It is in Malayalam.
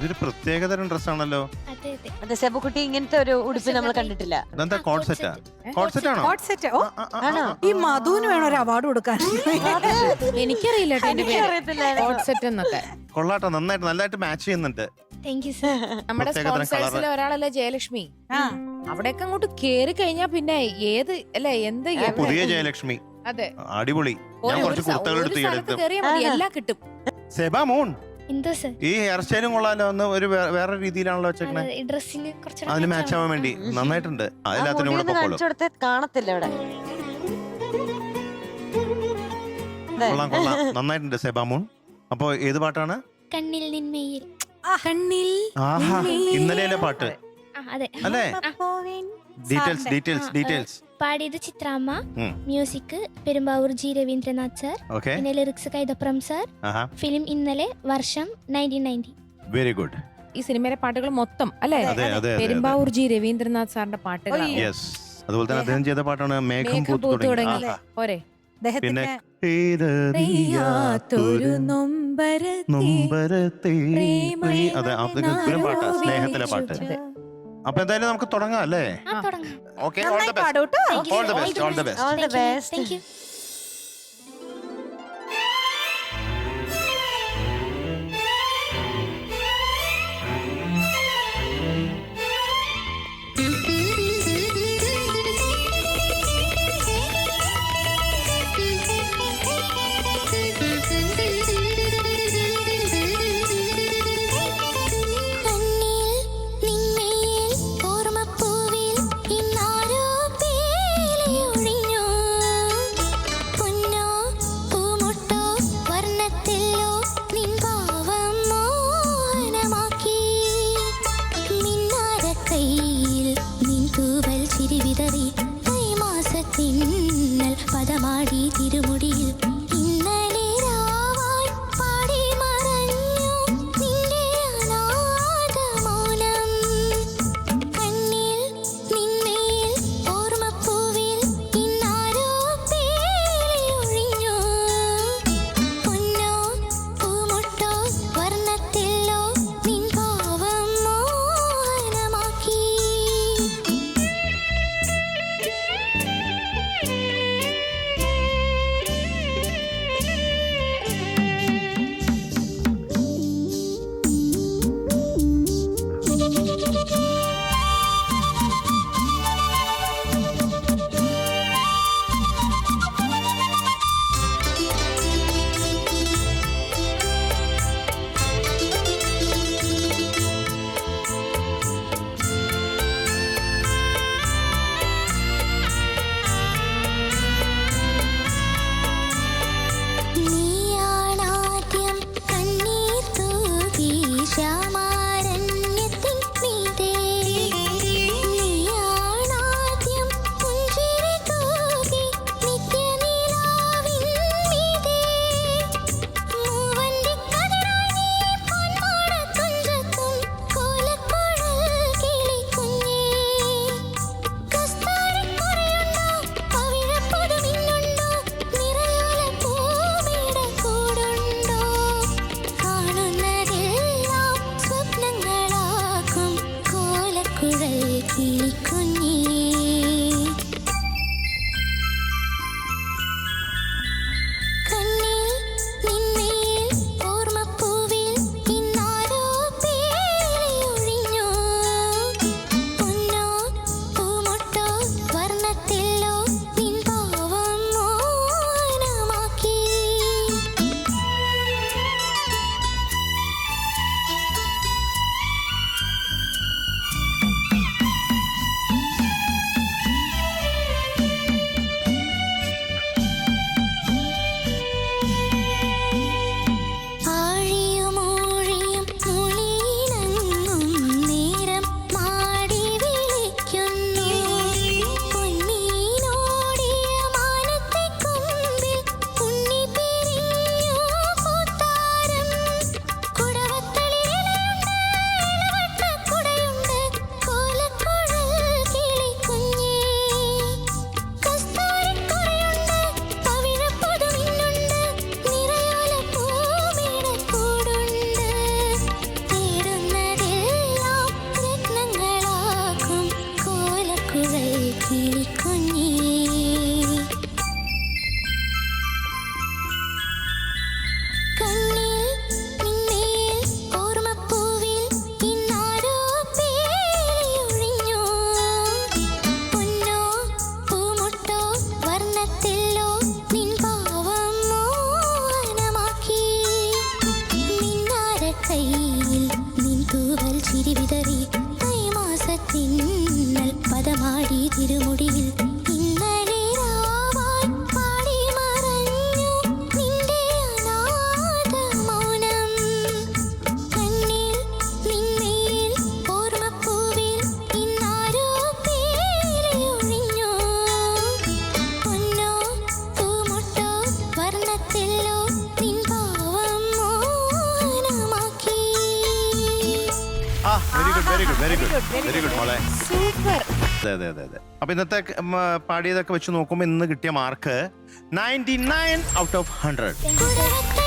ഇതൊരു പ്രത്യേകതരം ഡ്രസ്സാണല്ലോ. അതെ അതെ. അതെ സെബുക്കുട്ടി ഇങ്ങനത്തെ ഒരു ഉടുപ്പ് നമ്മൾ കണ്ടിട്ടില്ല. ഇതെന്താ കോഡ് സെറ്റാ? കോഡ് സെറ്റ് ആണോ? Coat set. ഓ, ആണോ? ഈ മധുവിന് വേണം ഒരു അവാർഡ് കൊടുക്കാൻ. എനിക്കറിയില്ല അറിയത്തില്ലായിരുന്നു. സെറ്റ് എന്നൊക്കെ. കൊള്ളാട്ടോ, നന്നായിട്ട് മാച്ച് ചെയ്യുന്നുണ്ട്. Thank you sir. നമ്മുടെ പ്രത്യേകതരം സ്പോൺസേഴ്സിലെ ഒരാളല്ലേ ജയലക്ഷ്മി. ആ, അവിടെയൊക്കെ അങ്ങോട്ട് കേറി കഴിഞ്ഞാ പിന്നെ ഏത് അല്ലെ എന്ത് പുതിയ ജയലക്ഷ്മി അതെ അടിപൊളി. ഞാൻ കുറച്ച് കുർത്തകൾ എടുത്ത് സ്ഥലത്ത് കേറിയാ മതി എല്ലാം കിട്ടും. സെബാ മൂൺ, എന്തോ സർ. ഈ ഹെയർ സ്റ്റൈലും കൊള്ളാലോ. ഒന്ന് ഒരു വേറെ രീതിയിലാണല്ലോ വെച്ചേക്കണേ. ഡ്രസ്സിന് കുറച്ചുകൂടെ അതിന് മാച്ച് ആവാൻ വേണ്ടി നന്നായിട്ടുണ്ട്. എല്ലാത്തിനും കൂടെ പൊക്കോളും. കാണിച്ചു കൊടുത്ത് കാണത്തില്ല ഇവിടെ. കൊള്ളാം നന്നായിട്ടുണ്ട് സെബാ മൂൺ. അപ്പൊ ഏത് പാട്ടാണ്? കണ്ണിൽ നിന്മയിൽ. കണ്ണിൽ ആഹാ, ഇന്നലെയിലെ പാട്ട് അതെ. അല്ലേ? ഡീറ്റെയിൽസ്. പാടിയത് ചിത്രാമ്മ, ഉം. Music Perumbavoor G Raveendranath sir, okay. പിന്നെ ലിറിക്സ് കൈതപ്രം സർ, ആഹാ, ഫിലിം ഇന്നലെ, വർഷം 1990. Very good. ഈ സിനിമയിലെ പാട്ടുകൾ മൊത്തം അല്ലെ അതെ. പെരുമ്പാവൂർ ജി രവീന്ദ്രനാഥ് സാറിന്റെ പാട്ടുകൾ. യെസ്. അതുപോലെ തന്നെ അദ്ദേഹം ചെയ്ത പാട്ടാണ് മേഘം പൂത്തു തുടങ്ങി തുടങ്ങി. ആഹാ. പോരെ പിന്നെ അദ്ദേഹത്തിന്റെ അറിയാത്തൊരു നൊമ്പരത്തെ അതെ, അത് ഗംഭീരം പാട്ടാ, സ്നേഹത്തിലെ പാട്ട്. അപ്പൊ എന്തായാലും നമുക്ക് തുടങ്ങാം അല്ലേ? തുടങ്ങാം. Okay, all the best. All the best. All the best. Thank you. കയ്യിൽ നിൻ തൂവൽ ചിരി വിതറി കൈമാസത്തിന്നൽ പദമാടി തിരുമുടിയിൽ ഇന്നലെ രാവായി പാടി മറഞ്ഞു നിന്റെ അനാഥ മൗനം കണ്ണിൽ നിന്നയിൽ ഓർമ്മപ്പൂവിൽ ഇന്നാരോ പേരൊഴിഞ്ഞു പൊന്നോ പൂമുട്ടോ വർണ്ണത്തിലോ നിൻ ഭാവം മോഹനമാക്കി ആ very good very good very good മോളെ. സൂപ്പർ. അതെ. അപ്പൊ ഇന്നത്തെ പാടിയതൊക്കെ വെച്ച് നോക്കുമ്പോ ഇന്ന് കിട്ടിയ മാർക്ക് 99 ഔട്ട് ഓഫ് 100. കുരവട്ട